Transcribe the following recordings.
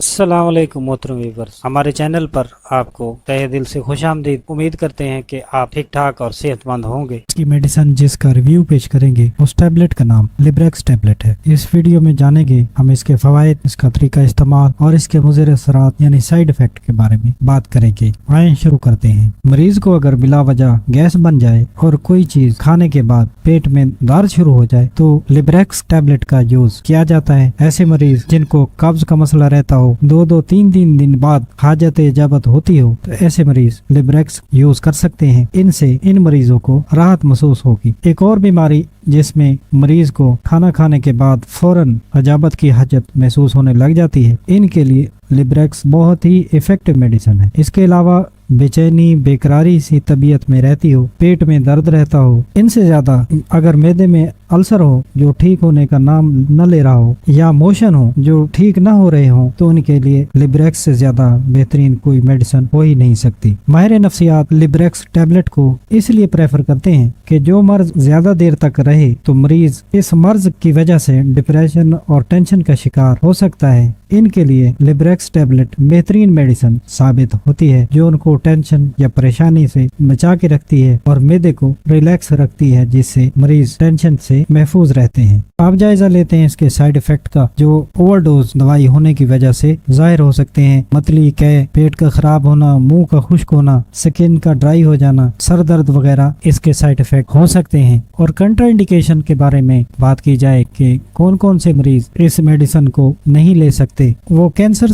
अस्सलाम वालेकुम मोहतरम व्यूअर्स, हमारे चैनल पर आपको तहे दिल से खुश आमदीद। उम्मीद करते हैं कि आप ठीक ठाक और सेहतमंद होंगे। इसकी मेडिसिन जिसका रिव्यू पेश करेंगे उस टैबलेट का नाम लिब्रेक्स टैबलेट है। इस वीडियो में जानेंगे हम इसके फवाइद, इसका तरीका इस्तेमाल और इसके मुज़र असरात यानी साइड इफेक्ट के बारे में बात करेंगे। आइए शुरू करते हैं। मरीज को अगर बिला वजह गैस बन जाए और कोई चीज खाने के बाद पेट में दर्द शुरू हो जाए तो लिब्रेक्स टैबलेट का यूज किया जाता है। ऐसे मरीज जिनको कब्ज का मसला रहता हो, 2-3 दिन बाद हाजत इजाबत होती हो, तो ऐसे मरीज लिब्रेक्स यूज कर सकते हैं। इनसे इन मरीजों को राहत महसूस होगी। एक और बीमारी जिसमें मरीज को खाना खाने के बाद फौरन इजाबत की हाजत महसूस होने लग जाती है, इनके लिए लिब्रेक्स बहुत ही इफेक्टिव मेडिसिन है। इसके अलावा बेचैनी, बेकरारी सी तबीयत में रहती हो, पेट में दर्द रहता हो, इनसे ज्यादा अगर मैदे में अल्सर हो जो ठीक होने का नाम न ले रहा हो, या मोशन हो जो ठीक न हो रहे हो, तो उनके लिए लिब्रेक्स से ज्यादा बेहतरीन कोई मेडिसिन हो ही नहीं सकती। माहिर नफ्सियात लिब्रेक्स टैबलेट को इसलिए प्रेफर करते हैं कि जो मर्ज ज्यादा देर तक रहे तो मरीज इस मर्ज की वजह से डिप्रेशन और टेंशन का शिकार हो सकता है। इनके लिए लिब्रेक्स टैबलेट बेहतरीन मेडिसिन साबित होती है, जो उनको टेंशन या परेशानी से बचा के रखती है और मैदे को रिलैक्स रखती है, जिससे मरीज टेंशन से महफूज रहते हैं। आप जायजा लेते हैं इसके साइड इफेक्ट का, जो ओवरडोज दवाई होने की वजह से जाहिर हो सकते हैं। मतली, कै, पेट का खराब होना, मुंह का खुश्क होना, स्किन का ड्राई हो जाना, सर दर्द वगैरह इसके साइड इफेक्ट हो सकते हैं। और कंट्राइंडिकेशन के बारे में बात की जाए कि कौन कौन से मरीज इस मेडिसिन को नहीं ले सकते, वो कैंसर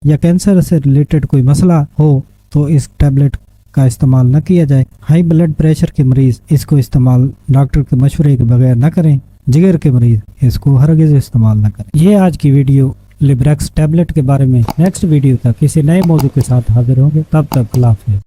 या कैंसर से रिलेटेड कोई मसला हो तो इस टैबलेट का इस्तेमाल न किया जाए। हाई ब्लड प्रेशर के मरीज इसको इस्तेमाल डॉक्टर के मशवरे के बगैर न करें। जिगर के मरीज इसको हरगिज इस्तेमाल न करें। ये आज की वीडियो लिब्रेक्स टैबलेट के बारे में। नेक्स्ट वीडियो तक किसी नए मौजू के साथ हाजिर होंगे। तब तक अल्लाह हाफ़िज़।